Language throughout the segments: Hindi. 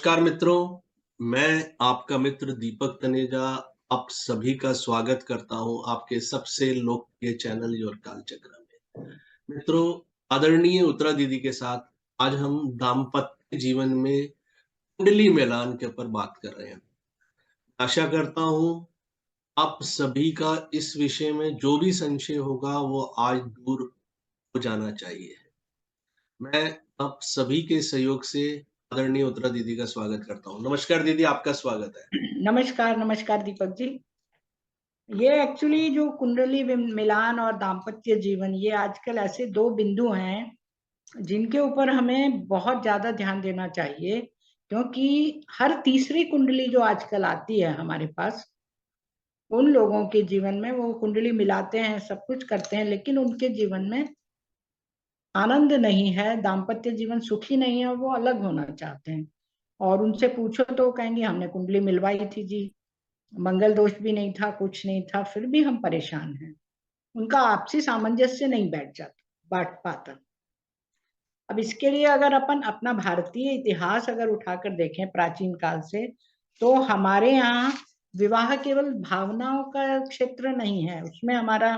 नमस्कार मित्रों, मैं आपका मित्र दीपक तनेजा आप सभी का स्वागत करता हूं आपके सबसे लोकप्रिय चैनल योर कालचक्र में। मित्रों, आदरणीय उत्तरा दीदी के साथ आज हम दाम्पत्य जीवन में कुंडली मिलान के ऊपर बात कर रहे हैं। आशा करता हूं आप सभी का इस विषय में जो भी संशय होगा वो आज दूर हो जाना चाहिए। मैं आप सभी के सहयोग से आदरणीय उत्तरा दीदी का स्वागत करता हूँ। नमस्कार दीदी, आपका स्वागत है। नमस्कार नमस्कार दीपक जी। ये एक्चुअली जो कुंडली मिलान और दाम्पत्य जीवन, ये आजकल ऐसे दो बिंदु हैं जिनके ऊपर हमें बहुत ज्यादा ध्यान देना चाहिए, क्योंकि हर तीसरी कुंडली जो आजकल आती है हमारे पास, उन लोगों के जीवन में वो कुंडली मिलाते हैं, सब कुछ करते हैं, लेकिन उनके जीवन में आनंद नहीं है, दाम्पत्य जीवन सुखी नहीं है और वो अलग होना चाहते हैं। और उनसे पूछो तो कहेंगे हमने कुंडली मिलवाई थी जी, मंगल दोष भी नहीं था, कुछ नहीं था, फिर भी हम परेशान हैं। उनका आपसी सामंजस्य नहीं बैठ पाता। अब इसके लिए अगर अपन अपना भारतीय इतिहास अगर उठाकर देखें प्राचीन काल से, तो हमारे यहाँ विवाह केवल भावनाओं का क्षेत्र नहीं है, उसमें हमारा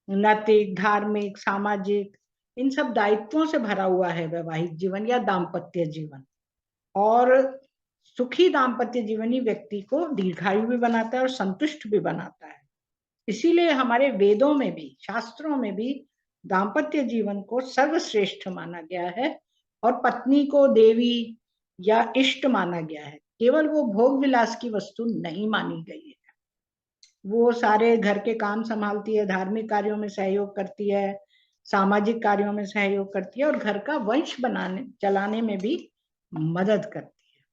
नैतिक, धार्मिक, सामाजिक, इन सब दायित्वों से भरा हुआ है वैवाहिक जीवन या दाम्पत्य जीवन। और सुखी दाम्पत्य जीवन ही व्यक्ति को दीर्घायु भी बनाता है और संतुष्ट भी बनाता है। इसीलिए हमारे वेदों में भी, शास्त्रों में भी दाम्पत्य जीवन को सर्वश्रेष्ठ माना गया है और पत्नी को देवी या इष्ट माना गया है। केवल वो भोग विलास की वस्तु नहीं मानी गई है। वो सारे घर के काम संभालती है, धार्मिक कार्यों में सहयोग करती है, सामाजिक कार्यों में सहयोग करती है और घर का वंश चलाने में भी मदद करती है।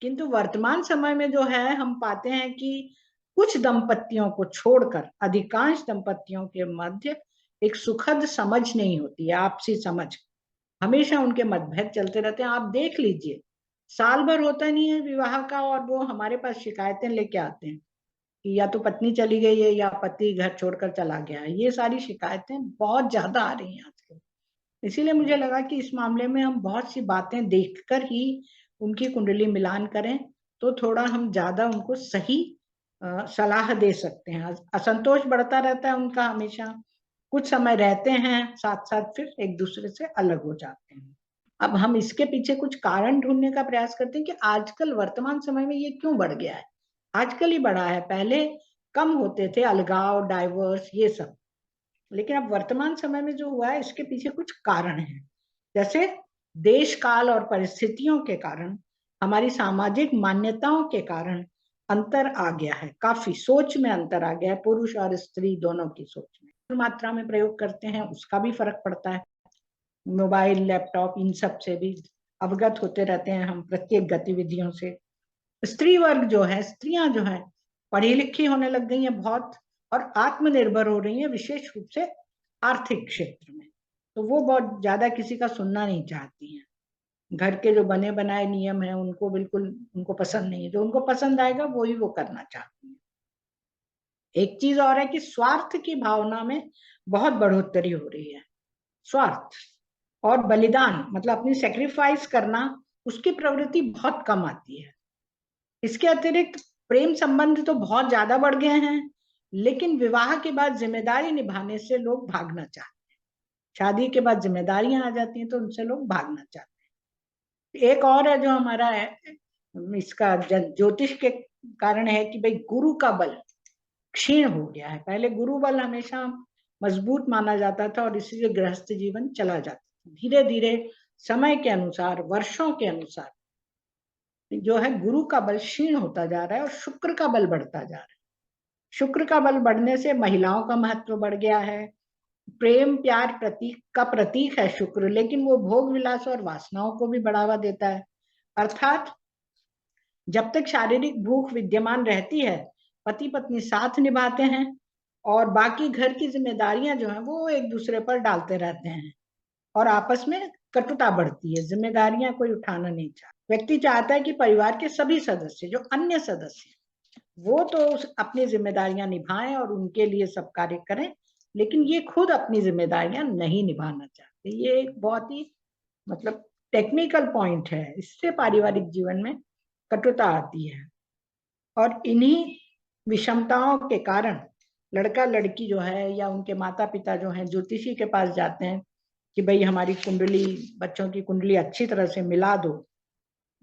किंतु वर्तमान समय में जो है, हम पाते हैं कि कुछ दंपतियों को छोड़कर अधिकांश दंपतियों के मध्य एक सुखद समझ नहीं होती है, आपसी समझ। हमेशा उनके मतभेद चलते रहते हैं। आप देख लीजिए, साल भर होता नहीं है विवाह का और वो हमारे पास शिकायतें लेके आते हैं कि या तो पत्नी चली गई है या पति घर छोड़कर चला गया है। ये सारी शिकायतें बहुत ज्यादा आ रही हैं आजकल। इसीलिए मुझे लगा कि इस मामले में हम बहुत सी बातें देखकर ही उनकी कुंडली मिलान करें, तो थोड़ा हम ज्यादा उनको सही सलाह दे सकते हैं। असंतोष बढ़ता रहता है उनका हमेशा, कुछ समय रहते हैं साथ साथ, फिर एक दूसरे से अलग हो जाते हैं। अब हम इसके पीछे कुछ कारण ढूंढने का प्रयास करते हैं कि आजकल वर्तमान समय में ये क्यों बढ़ गया है। आजकल ही बढ़ा है, पहले कम होते थे अलगाव, डाइवर्स, ये सब। लेकिन अब वर्तमान समय में जो हुआ है, इसके पीछे कुछ कारण हैं। जैसे देश काल और परिस्थितियों के कारण, हमारी सामाजिक मान्यताओं के कारण अंतर आ गया है, काफी सोच में अंतर आ गया है, पुरुष और स्त्री दोनों की सोच में। मात्रा में प्रयोग करते हैं उसका भी फर्क पड़ता है। मोबाइल, लैपटॉप, इन सब से भी अवगत होते रहते हैं हम, प्रत्येक गतिविधियों से। स्त्री वर्ग जो है, स्त्रियां जो है, पढ़ी लिखी होने लग गई हैं बहुत, और आत्मनिर्भर हो रही हैं, विशेष रूप से आर्थिक क्षेत्र में। तो वो बहुत ज्यादा किसी का सुनना नहीं चाहती हैं। घर के जो बने बनाए नियम है उनको बिल्कुल उनको पसंद नहीं है, जो उनको पसंद आएगा वही वो करना चाहती हैं। एक चीज और है कि स्वार्थ की भावना में बहुत बढ़ोतरी हो रही है। स्वार्थ और बलिदान, मतलब अपनी सेक्रीफाइस करना, उसकी प्रवृत्ति बहुत कम आती है। इसके अतिरिक्त प्रेम संबंध तो बहुत ज्यादा बढ़ गए हैं, लेकिन विवाह के बाद जिम्मेदारी निभाने से लोग भागना चाहते हैं। शादी के बाद जिम्मेदारियां आ जाती हैं तो उनसे लोग भागना चाहते हैं। एक और है जो हमारा है, इसका ज्योतिष के कारण है कि भाई गुरु का बल क्षीण हो गया है। पहले गुरु बल हमेशा मजबूत माना जाता था और इसीलिए गृहस्थ जीवन चला जाता था। धीरे धीरे समय के अनुसार, वर्षों के अनुसार जो है गुरु का बल क्षीण होता जा रहा है और शुक्र का बल बढ़ता जा रहा है। शुक्र का बल बढ़ने से महिलाओं का महत्व बढ़ गया है। प्रेम प्यार प्रतीक का प्रतीक है शुक्र, लेकिन वो भोग विलास और वासनाओं को भी बढ़ावा देता है। अर्थात जब तक शारीरिक भूख विद्यमान रहती है, पति पत्नी साथ निभाते हैं और बाकी घर की जिम्मेदारियां जो है वो एक दूसरे पर डालते रहते हैं और आपस में कटुता बढ़ती है, जिम्मेदारियां कोई उठाना नहीं चाहता। व्यक्ति चाहता है कि परिवार के सभी सदस्य, जो अन्य सदस्य, वो तो अपनी जिम्मेदारियां निभाएं और उनके लिए सब कार्य करें, लेकिन ये खुद अपनी जिम्मेदारियां नहीं निभाना चाहते। ये एक बहुत ही मतलब टेक्निकल पॉइंट है, इससे पारिवारिक जीवन में कटुता आती है। और इन्हीं विषमताओं के कारण लड़का लड़की जो है या उनके माता पिता जो हैं ज्योतिषी के पास जाते हैं कि भाई हमारी कुंडली, बच्चों की कुंडली अच्छी तरह से मिला दो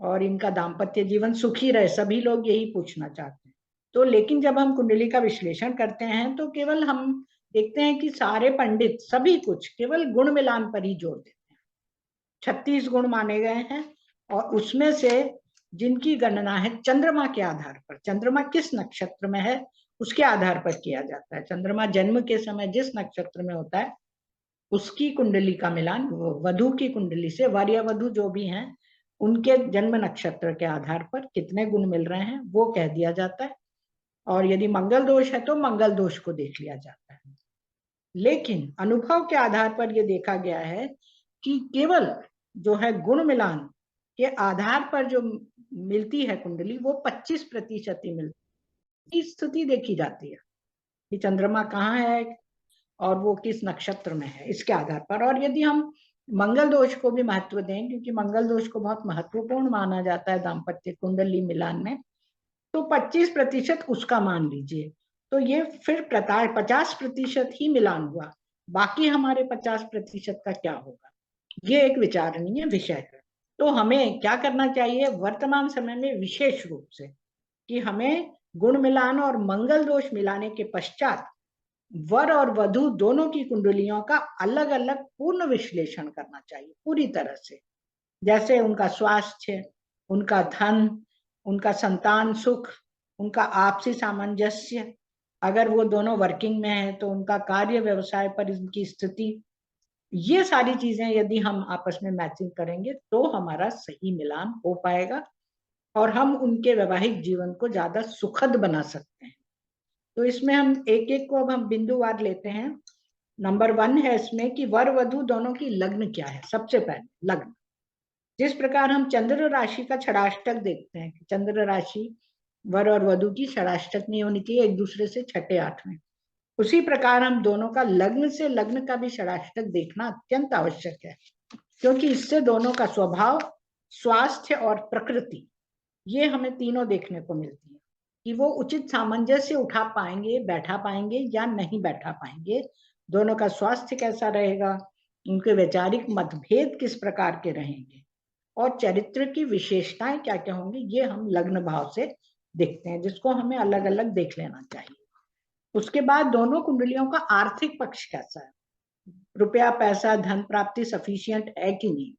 और इनका दाम्पत्य जीवन सुखी रहे, सभी लोग यही पूछना चाहते हैं। तो लेकिन जब हम कुंडली का विश्लेषण करते हैं तो केवल हम देखते हैं कि सारे पंडित सभी कुछ केवल गुण मिलान पर ही जोर देते हैं। 36 गुण माने गए हैं और उसमें से जिनकी गणना है चंद्रमा के आधार पर, चंद्रमा किस नक्षत्र में है उसके आधार पर किया जाता है। चंद्रमा जन्म के समय जिस नक्षत्र में होता है उसकी कुंडली का मिलान वधु की कुंडली से, वर या वधु जो भी हैं उनके जन्म नक्षत्र के आधार पर कितने गुण मिल रहे हैं वो कह दिया जाता है। और यदि मंगल दोष है तो मंगल दोष को देख लिया जाता है। लेकिन अनुभव के आधार पर यह देखा गया है कि केवल जो है गुण मिलान के आधार पर जो मिलती है कुंडली वो 25% ही मिलती, स्थिति देखी जाती है कि चंद्रमा कहाँ है और वो किस नक्षत्र में है इसके आधार पर। और यदि हम मंगल दोष को भी महत्व दें, क्योंकि मंगल दोष को बहुत महत्वपूर्ण माना जाता है दाम्पत्य कुंडली मिलान में, तो 25% उसका मान लीजिए, तो ये फिर 50% ही मिलान हुआ, बाकी हमारे 50% का क्या होगा, ये एक विचारणीय विषय है। तो हमें क्या करना चाहिए वर्तमान समय में विशेष रूप से कि हमें गुण मिलान और मंगल दोष मिलाने के पश्चात वर और वधु दोनों की कुंडलियों का अलग अलग पूर्ण विश्लेषण करना चाहिए पूरी तरह से। जैसे उनका स्वास्थ्य, उनका धन, उनका संतान सुख, उनका आपसी सामंजस्य, अगर वो दोनों वर्किंग में है तो उनका कार्य व्यवसाय पर इनकी स्थिति, ये सारी चीजें यदि हम आपस में मैचिंग करेंगे तो हमारा सही मिलान हो पाएगा और हम उनके वैवाहिक जीवन को ज्यादा सुखद बना सकते हैं। तो इसमें हम एक एक को अब हम बिंदुवार लेते हैं। नंबर 1 है इसमें कि वर वधु दोनों की लग्न क्या है। सबसे पहले लग्न, जिस प्रकार हम चंद्र राशि का षडाष्टक देखते हैं कि चंद्र राशि वर और वधु की षडाष्टक नहीं होनी चाहिए एक दूसरे से 6, 8 में, उसी प्रकार हम दोनों का लग्न से लग्न का भी षडाष्टक देखना अत्यंत आवश्यक है, क्योंकि इससे दोनों का स्वभाव, स्वास्थ्य और प्रकृति, ये हमें तीनों देखने को मिलती है कि वो उचित सामंजस्य उठा पाएंगे, बैठा पाएंगे या नहीं बैठा पाएंगे, दोनों का स्वास्थ्य कैसा रहेगा, उनके वैचारिक मतभेद किस प्रकार के रहेंगे और चरित्र की विशेषताएं क्या क्या होंगी, ये हम लग्न भाव से देखते हैं, जिसको हमें अलग अलग देख लेना चाहिए। उसके बाद दोनों कुंडलियों का आर्थिक पक्ष कैसा है, रुपया पैसा धन प्राप्ति सफिशिएंट है कि नहीं,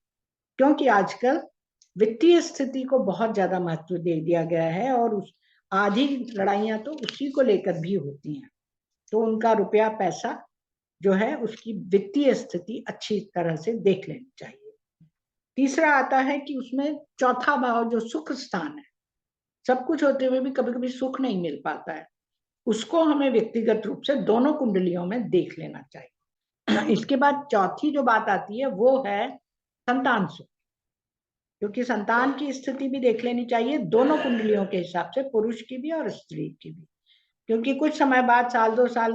क्योंकि आजकल वित्तीय स्थिति को बहुत ज्यादा महत्व दे दिया गया है और उस आधी लड़ाइयां तो उसी को लेकर भी होती हैं। तो उनका रुपया पैसा जो है उसकी वित्तीय स्थिति अच्छी तरह से देख लेनी चाहिए। तीसरा आता है कि उसमें चौथा भाव जो सुख स्थान है, सब कुछ होते हुए भी कभी कभी सुख नहीं मिल पाता है, उसको हमें व्यक्तिगत रूप से दोनों कुंडलियों में देख लेना चाहिए। इसके बाद चौथी जो बात आती है वो है संतान सुख, क्योंकि संतान की स्थिति भी देख लेनी चाहिए दोनों कुंडलियों के हिसाब से, पुरुष की भी और स्त्री की भी, क्योंकि कुछ समय बाद, साल 2 साल,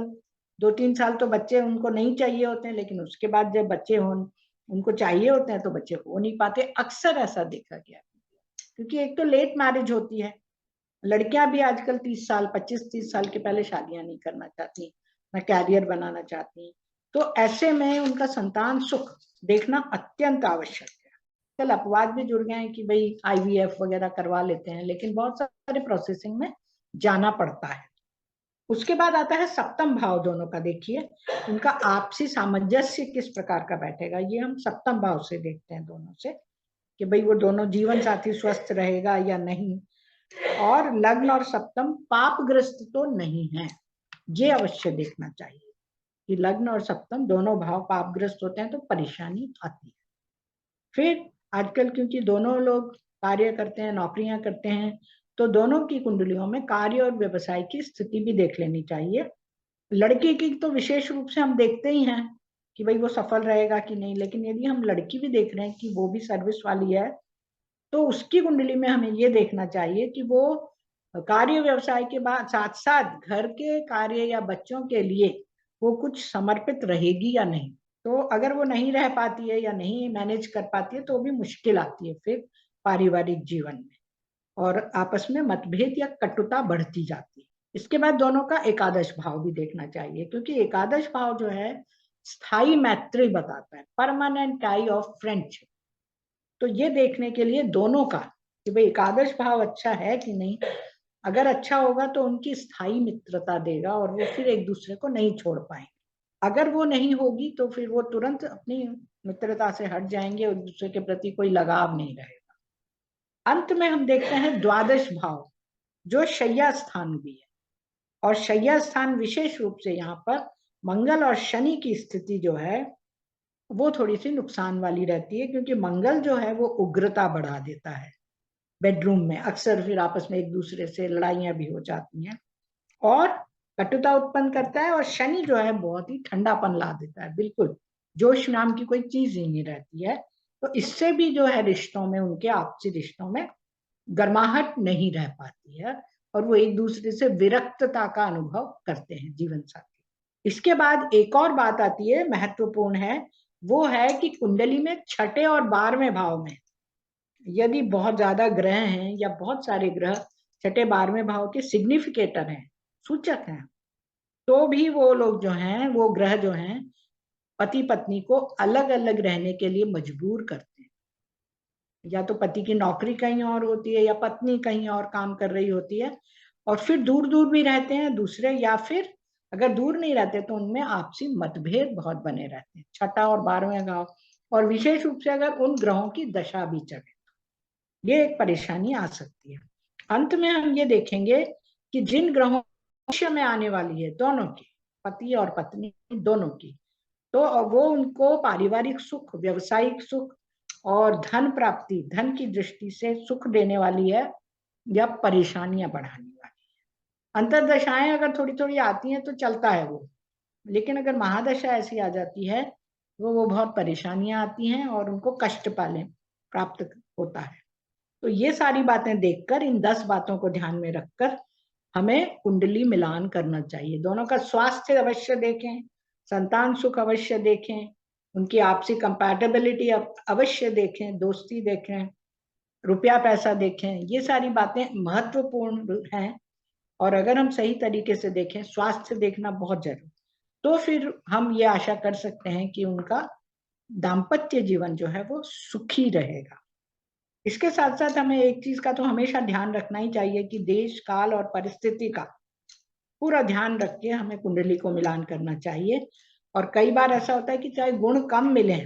2-3 साल तो बच्चे उनको नहीं चाहिए होते हैं, लेकिन उसके बाद जब बच्चे उनको चाहिए होते हैं तो बच्चे हो नहीं पाते, अक्सर ऐसा देखा गया। क्योंकि एक तो लेट मैरिज होती है, लड़कियां भी आजकल 30 साल 25-30 साल के पहले शादियां नहीं करना चाहती, न कैरियर बनाना चाहती, तो ऐसे में उनका संतान सुख देखना अत्यंत आवश्यक है। कल अपवाद भी जुड़ गए हैं कि भाई IVF वगैरह करवा लेते हैं, लेकिन बहुत सारे प्रोसेसिंग में जाना पड़ता है। उसके बाद आता है सप्तम भाव, दोनों का देखिए उनका आपसी सामंजस्य किस प्रकार का बैठेगा, ये हम सप्तम भाव से देखते हैं दोनों से कि भाई वो दोनों जीवन साथी स्वस्थ रहेगा या नहीं, और लग्न और सप्तम पापग्रस्त तो नहीं है, ये अवश्य देखना चाहिए कि लग्न और सप्तम दोनों भाव पापग्रस्त होते हैं तो परेशानी आती है। फिर आजकल क्योंकि दोनों लोग कार्य करते हैं, नौकरियां करते हैं, तो दोनों की कुंडलियों में कार्य और व्यवसाय की स्थिति भी देख लेनी चाहिए। लड़की की तो विशेष रूप से हम देखते ही हैं कि भाई वो सफल रहेगा कि नहीं, लेकिन यदि हम लड़की भी देख रहे हैं कि वो भी सर्विस वाली है, तो उसकी कुंडली में हमें ये देखना चाहिए कि वो कार्य व्यवसाय के बाद साथ साथ घर के कार्य या बच्चों के लिए वो कुछ समर्पित रहेगी या नहीं। तो अगर वो नहीं रह पाती है या नहीं मैनेज कर पाती है तो भी मुश्किल आती है फिर पारिवारिक जीवन में, और आपस में मतभेद या कटुता बढ़ती जाती है। इसके बाद दोनों का एकादश भाव भी देखना चाहिए, क्योंकि एकादश भाव जो है स्थायी मैत्री बताता है, परमानेंट टाई ऑफ फ्रेंडशिप। तो ये देखने के लिए दोनों का कि भाई एकादश भाव अच्छा है कि नहीं, अगर अच्छा होगा तो उनकी स्थायी मित्रता देगा और वो फिर एक दूसरे को नहीं छोड़ पाएंगे। अगर वो नहीं होगी तो फिर वो तुरंत अपनी मित्रता से हट जाएंगे, एक दूसरे के प्रति कोई लगाव नहीं रहेगा। अंत में हम देखते हैं द्वादश भाव, जो शय्या स्थान भी है, और शय्या स्थान विशेष रूप से यहाँ पर मंगल और शनि की स्थिति जो है वो थोड़ी सी नुकसान वाली रहती है, क्योंकि मंगल जो है वो उग्रता बढ़ा देता है बेडरूम में, अक्सर फिर आपस में एक दूसरे से लड़ाइयां भी हो जाती हैं और कटुता उत्पन्न करता है, और शनि जो है बहुत ही ठंडापन ला देता है, बिल्कुल जोश नाम की कोई चीज ही नहीं रहती है। तो इससे भी जो है रिश्तों में, उनके आपसी रिश्तों में गर्माहट नहीं रह पाती है और वो एक दूसरे से विरक्तता का अनुभव करते हैं जीवन साथी। इसके बाद एक और बात आती है, महत्वपूर्ण है, वो है कि कुंडली में छठे और 12वें भाव में यदि बहुत ज्यादा ग्रह हैं या बहुत सारे ग्रह छठे 12वें भाव के सिग्निफिकेटर हैं, सूचक हैं, तो भी वो लोग जो हैं, वो ग्रह जो हैं, पति पत्नी को अलग अलग रहने के लिए मजबूर करते हैं। या तो पति की नौकरी कहीं और होती है या पत्नी कहीं और काम कर रही होती है, और फिर दूर दूर भी रहते हैं दूसरे, या फिर अगर दूर नहीं रहते तो उनमें आपसी मतभेद बहुत बने रहते हैं, छठा और 12वें भाव। और विशेष रूप से अगर उन ग्रहों की दशा भी चले, ये एक परेशानी आ सकती है। अंत में हम ये देखेंगे कि जिन ग्रहों भविष्य में आने वाली है दोनों की, पति और पत्नी दोनों की, तो वो उनको पारिवारिक सुख, व्यवसायिक सुख और धन प्राप्ति, धन की दृष्टि से सुख देने वाली है या परेशानियां बढ़ाने वाली है। अंतरदशाएं अगर थोड़ी थोड़ी आती हैं तो चलता है वो, लेकिन अगर महादशा ऐसी आ जाती है वो बहुत परेशानियां आती हैं और उनको कष्ट पाले प्राप्त होता है। तो ये सारी बातें देखकर, इन 10 बातों को ध्यान में रखकर हमें कुंडली मिलान करना चाहिए। दोनों का स्वास्थ्य अवश्य देखें, संतान सुख अवश्य देखें, उनकी आपसी कंपैटिबिलिटी अवश्य देखें, दोस्ती देखें, रुपया पैसा देखें, ये सारी बातें महत्वपूर्ण हैं। और अगर हम सही तरीके से देखें, स्वास्थ्य देखना बहुत जरूरी, तो फिर हम ये आशा कर सकते हैं कि उनका दाम्पत्य जीवन जो है वो सुखी रहेगा। इसके साथ साथ हमें एक चीज का तो हमेशा ध्यान रखना ही चाहिए कि देश काल और परिस्थिति का पूरा ध्यान रख के हमें कुंडली को मिलान करना चाहिए। और कई बार ऐसा होता है कि चाहे गुण कम मिले,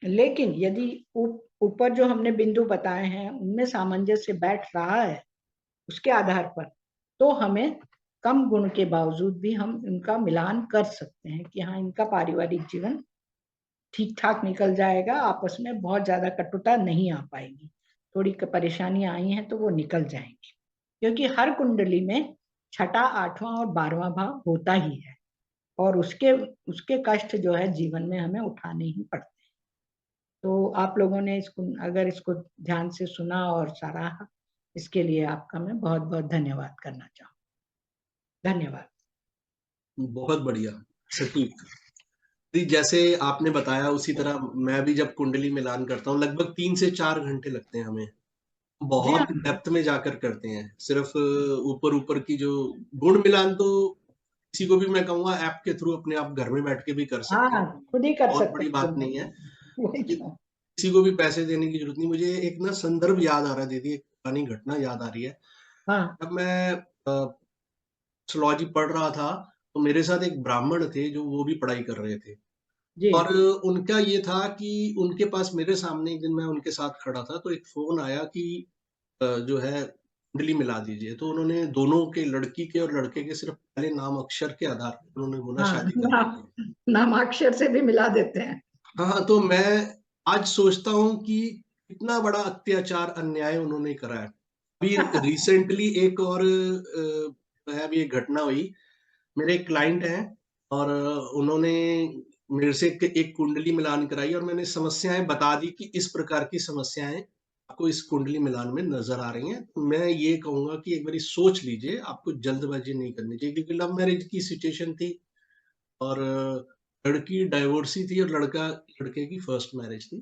लेकिन यदि ऊपर जो हमने बिंदु बताए हैं उनमें सामंजस्य बैठ रहा है उसके आधार पर, तो हमें कम गुण के बावजूद भी हम इनका मिलान कर सकते हैं कि हाँ, इनका पारिवारिक जीवन ठीक ठाक निकल जाएगा, आपस में बहुत ज्यादा कटुता नहीं आ पाएगी, थोड़ी परेशानियां आई हैं तो वो निकल जाएंगी, क्योंकि हर कुंडली में छठा, 8वां और 12वां भाव होता ही है, और उसके उसके कष्ट जो है जीवन में हमें उठाने ही पड़ते हैं। तो आप लोगों ने इसको, अगर इसको ध्यान से सुना और सराहा, इसके लिए आपका मैं बहुत बहुत धन्यवाद करना चाहूँ। धन्यवाद। बहुत बढ़िया, सटीक। जी, जैसे आपने बताया उसी तरह मैं भी जब कुंडली मिलान करता हूँ लगभग 3 से 4 घंटे लगते हैं हमें। जी हाँ। बहुत डेप्थ में जाकर करते हैं। सिर्फ ऊपर-ऊपर की जो गुण मिलान तो किसी को भी मैं कहूँगा ऐप के थ्रू अपने आप घर में बैठ के भी कर सकते हाँ, हैं। खुद ही कर बहुत सकते बड़ी हैं बात गुण नहीं है। मिलान, वही कि तो। किसी को भी पैसे देने की ज़रूरत नहीं। मुझे एक ना संदर्भ याद आ रहा है दीदी, एक पुरानी घटना याद आ रही है। हाँ जब मैं एस्ट्रोलॉजी पढ़ रहा था, तो मेरे साथ एक ब्राह्मण थे जो वो भी पढ़ाई कर रहे थे। जी। और उनका ये था कि उनके पास मेरे सामने एक दिन मैं उनके साथ खड़ा था, तो एक फ़ोन आया कि जो है कुंडली मिला दीजिए। तो उन्होंने दोनों के, लड़की के और लड़के के, सिर्फ पहले नाम अक्षर के आधार पर उन्होंने बोला हाँ, शादी कर लेते हैं। नामाक्षर से भी मिला देते हैं। हाँ, तो मैं आज सोचता हूँ कि कितना बड़ा अत्याचार, अन्याय उन्होंने करा है। अभी रिसेंटली एक और जो है अभी एक घटना हुई। मेरे एक क्लाइंट हैं और उन्होंने मेरे से एक कुंडली मिलान कराई और मैंने समस्याएँ बता दी कि इस प्रकार की समस्याएँ आपको इस कुंडली मिलान में नज़र आ रही हैं। तो मैं ये कहूँगा कि एक बारी सोच लीजिए, आपको जल्दबाज़ी नहीं करनी चाहिए, क्योंकि लव मैरिज की सिचुएशन थी और लड़की डाइवोर्सी थी और लड़के की फर्स्ट मैरिज थी।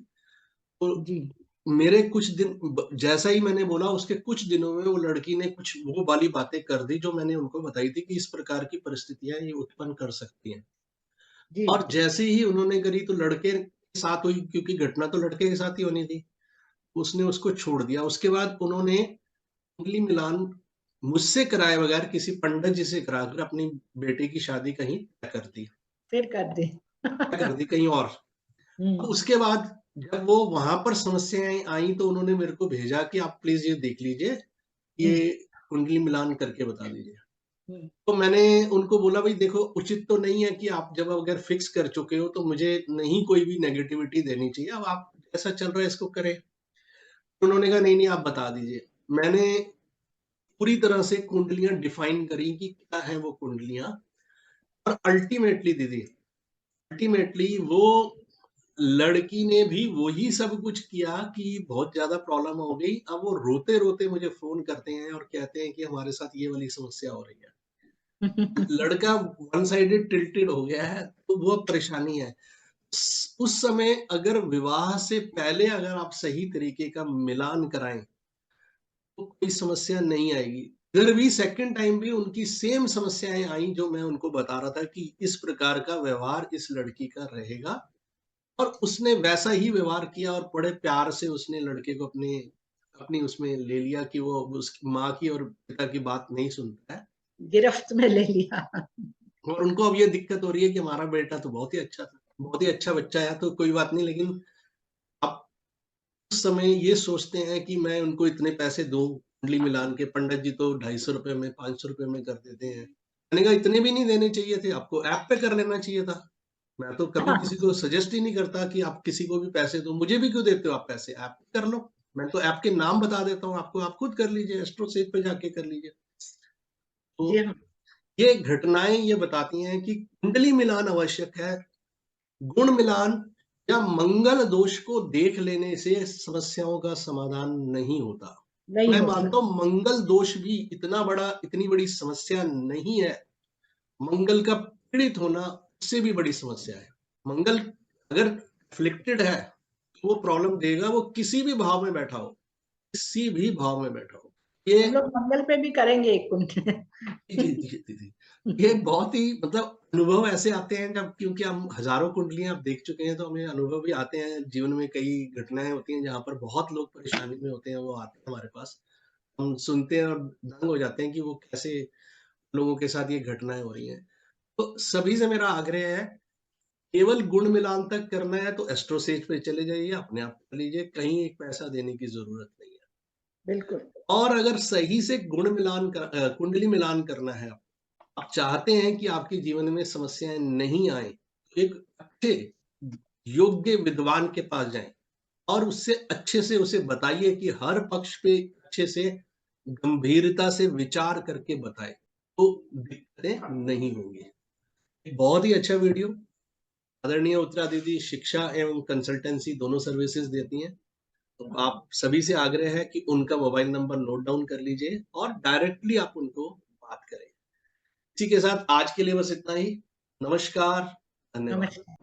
तो जी। मेरे कुछ दिन जैसा ही मैंने बोला उसके कुछ दिनों में वो लड़की ने कुछ वो वाली बातें कर दी जो मैंने उनको बताई थी कि इस प्रकार की परिस्थितियाँ ये उत्पन्न कर सकती हैं। जी। और जैसे ही उन्होंने करी तो लड़के के साथ हुई, क्योंकि घटना तो लड़के के साथ ही होनी थी। उसने उसको छोड़ दिया। उसके बाद उन्होंने कुंडली मिलान मुझसे कराए बगैर किसी पंडित जी से कराकर अपनी बेटी की शादी कहीं तय कर दी। फिर कर दे। तय कर दी कहीं और। अब हम्म। उसके बाद जब वो वहां पर समस्याएं आई तो उन्होंने मेरे को भेजा कि आप प्लीज ये देख लीजिए, ये हम्म। कुंडली मिलान करके बता दीजिए। हम्म। तो मैंने उनको बोला भाई देखो, उचित तो नहीं है कि आप जब अगर फिक्स कर चुके हो तो मुझे नहीं कोई भी नेगेटिविटी देनी चाहिए, अब आप जैसा चल रहा है इसको करें। उन्होंने कहा नहीं नहीं आप बता दीजिए। मैंने पूरी तरह से कुंडलियां डिफाइन करी कि क्या है वो कुंडलियां। और अल्टीमेटली दीदी, अल्टीमेटली वो लड़की ने भी वही सब कुछ किया कि बहुत ज्यादा प्रॉब्लम हो गई। अब वो रोते रोते मुझे फोन करते हैं और कहते हैं कि हमारे साथ ये वाली समस्या हो रही है। लड़का वन साइडेड टिल्टेड हो गया है, तो वो परेशानी है। उस समय अगर विवाह से पहले अगर आप सही तरीके का मिलान कराएं तो कोई समस्या नहीं आएगी। इधर भी सेकंड टाइम भी उनकी सेम समस्याएं आई जो मैं उनको बता रहा था कि इस प्रकार का व्यवहार इस लड़की का रहेगा। और उसने वैसा ही व्यवहार किया और बड़े प्यार से उसने लड़के को अपने अपनी उसमें ले लिया कि वो उसकी माँ की और पिता की बात नहीं सुनता है। गिरफ्त में ले लिया। और उनको अब ये दिक्कत हो रही है कि हमारा बेटा तो बहुत ही अच्छा था, बहुत ही अच्छा बच्चा है, तो कोई बात नहीं, लेकिन अब उस समय ये सोचते हैं कि मैं उनको इतने पैसे दूं कुंडली मिलान के। पंडित जी तो 250 रुपए में 500 रुपए में कर देते हैं। मैंने कहा इतने भी नहीं देने चाहिए थे, आपको ऐप पे कर लेना चाहिए था। मैं तो कभी किसी को सजेस्ट ही नहीं करता कि आप किसी को भी पैसे दो। मुझे भी क्यों देते हो आप पैसे, ऐप पे कर लो। मैं तो ऐप के नाम बता देता हूँ आपको, आप खुद कर लीजिए, एस्ट्रो सेज पे जाके कर लीजिए। तो जी हाँ। ये घटनाएं ये बताती हैं कि कुंडली मिलान आवश्यक है। गुण मिलान या मंगल दोष को देख लेने से समस्याओं का समाधान नहीं होता। नहीं मैं होता। मानता हूं मंगल दोष भी इतनी बड़ी समस्या नहीं है। मंगल का पीड़ित होना उससे भी बड़ी समस्या है। मंगल अगर अफ्लिक्टेड है तो वो प्रॉब्लम देगा, वो किसी भी भाव में बैठा हो, किसी भी भाव में बैठा हो। ये हम लोग मंगल पे भी करेंगे एक कुंड। जी, जी, जी, जी। ये बहुत ही मतलब अनुभव ऐसे आते हैं जब, क्योंकि हम हज़ारों कुंडलियाँ अब देख चुके हैं, तो हमें अनुभव भी आते हैं। जीवन में कई घटनाएँ होती हैं जहाँ पर बहुत लोग परेशानी में होते हैं, वो आते हैं हमारे पास। हम सुनते हैं और दंग हो जाते हैं कि वो कैसे लोगों के साथ ये घटनाएँ हो रही हैं। तो सभी से मेरा आग्रह है, केवल गुण मिलान तक करना है तो एस्ट्रोसेज पे चले जाइए, अपने आप कर लीजिए, कहीं एक पैसा देने की ज़रूरत नहीं है। बिल्कुल। और अगर सही से कुंडली मिलान करना है, आप चाहते हैं कि आपके जीवन में समस्याएं नहीं आए, तो एक अच्छे योग्य विद्वान के पास जाएं और उससे अच्छे से उसे बताइए कि हर पक्ष पे अच्छे से गंभीरता से विचार करके बताएं, तो दिक्कतें नहीं होंगी। एक बहुत ही अच्छा वीडियो। आदरणीय उत्तरा दीदी शिक्षा एवं कंसल्टेंसी दोनों सर्विसेज देती हैं। तो आप सभी से आग्रह है कि उनका मोबाइल नंबर नोट डाउन कर लीजिए और डायरेक्टली आप उनको बात करें। इसी के साथ आज के लिए बस इतना ही। नमस्कार, धन्यवाद। नमस्कार।